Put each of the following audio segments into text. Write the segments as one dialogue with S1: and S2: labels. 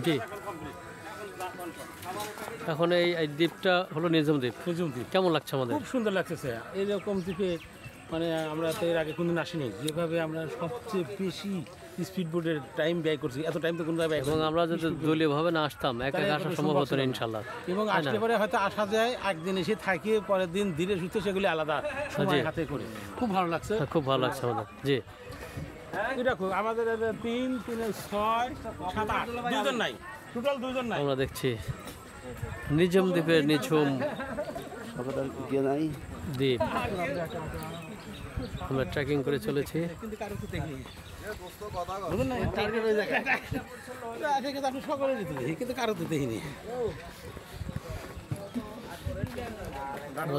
S1: জি, এখন এই দ্বীপটা হলো নিঝুম দ্বীপ। কেমন লাগছে আমাদের?
S2: খুব সুন্দর লাগতেছে। এরকম দ্বীপে মানে আমরা তো এর আগে কোনদিন আসিনি। যেভাবে আমরা সবচেয়ে বেশি স্পিড বোটের টাইম ব্যয় করছি, এত টাইম তো কোনোভাবে ব্যয়
S1: এবং আমরা যদি দলীয়ভাবে না আসতাম একা একা আসা সম্ভব হতো না ইনশাল্লাহ।
S2: এবং আসতে পারে হয়তো আসা যায়, একদিন এসে থাকে, পরের দিন ধীরে সুস্থে সেগুলি আলাদা সময় হাতে করে। খুব ভালো লাগছে,
S1: খুব ভালো লাগছে আমাদের। জি,
S2: দেখো আমাদের 3, 3, 6, 7, 8 দুজন নাই, টোটাল দুজন নাই।
S1: আমরা দেখছি নিঝুম দ্বীপের নিঝুম দ্বীপ। আমরা ট্রেকিং করে চলেছি।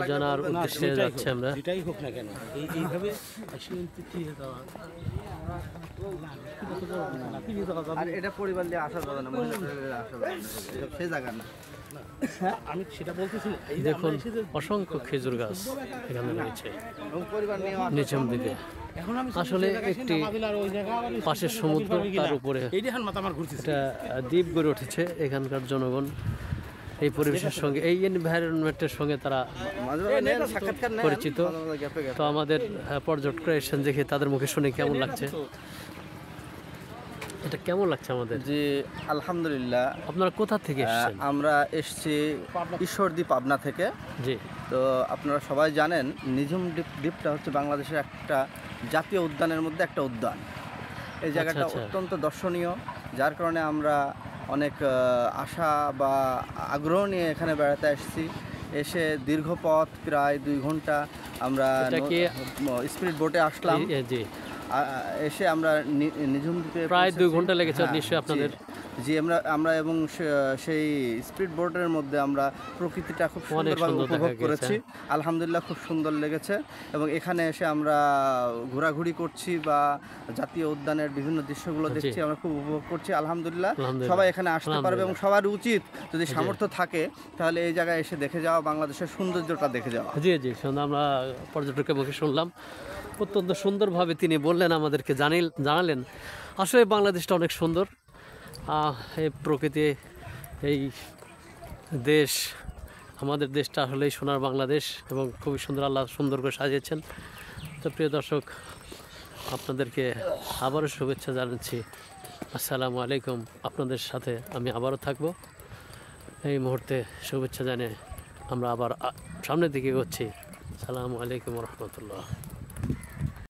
S1: জানার উদ্দেশ্যে যাচ্ছি আমরা।
S2: যেটাই হোক না কেন এইভাবে
S3: এটা পরিবার নিয়ে আসা যাবে না, সেই জায়গা না।
S2: আমি সেটা বলতেছি।
S1: দেখুন অসংখ্য খেজুর গাছ এখানে রয়েছে নিঝুম দ্বীপে। আসলে একটি পাশের সমুদ্র, তার উপরে একটা দ্বীপ গড়ে উঠেছে। এখানকার জনগণ এই পরিবেশের সঙ্গে, এই এনভায়রনমেন্টের সঙ্গে তারা পরিচিত। তো আমাদের পর্যটকরা এসেছেন, দেখে তাদের মুখে শুনে কেমন লাগছে, এটা কেমন লাগছে আমাদের?
S3: জি আলহামদুলিল্লাহ।
S1: আপনারা কোথা থেকে এসেছেন?
S3: আমরা এসেছি ঈশ্বরদী, পাবনা থেকে।
S1: জি,
S3: তো আপনারা সবাই জানেন নিঝুম দ্বীপটা হচ্ছে বাংলাদেশের একটা জাতীয় উদ্যানের মধ্যে একটা উদ্যান। এই জায়গাটা অত্যন্ত দর্শনীয়, যার কারণে আমরা অনেক আশা বা আগ্রহ নিয়ে এখানে বেড়াতে এসেছি। এসে দীর্ঘ পথ প্রায় 2 ঘন্টা আমরা স্পিড বোটে আসলাম। এসে আমরা নিঝুম দ্বীপে
S1: প্রায় 2 ঘন্টা লেগেছে নিশ্চয়ই আপনাদের।
S3: জি, আমরা এবং সেই স্পিড বোটের মধ্যে আমরা প্রকৃতিটা খুব সুন্দরভাবে উপভোগ করেছি। আলহামদুলিল্লাহ, খুব সুন্দর লেগেছে। এবং এখানে এসে আমরা ঘোরাঘুরি করছি বা জাতীয় উদ্যানের বিভিন্ন দৃশ্যগুলো দেখছি, আমরা খুব উপভোগ করছি। আলহামদুলিল্লাহ, সবাই এখানে আসতে পারবে এবং সবার উচিত, যদি সামর্থ্য থাকে তাহলে এই জায়গায় এসে দেখে যাওয়া, বাংলাদেশের সৌন্দর্যটা দেখে যাওয়া।
S1: জি জি, আমরা পর্যটকের মুখে শুনলাম, অত্যন্ত সুন্দরভাবে তিনি বললেন, আমাদেরকে জানালেন আসলে বাংলাদেশটা অনেক সুন্দর। এই প্রকৃতি, এই দেশ, আমাদের দেশটা আসলেই সোনার বাংলাদেশ এবং খুবই সুন্দর, আল্লাহ সুন্দর করে সাজিয়েছেন। তো প্রিয় দর্শক, আপনাদেরকে আবারও শুভেচ্ছা জানাচ্ছি। আসসালামু আলাইকুম। আপনাদের সাথে আমি আবারও থাকব। এই মুহূর্তে শুভেচ্ছা জানিয়ে আমরা আবার সামনের দিকে এগোচ্ছি। আসসালামু আলাইকুম রহমতুল্লাহ।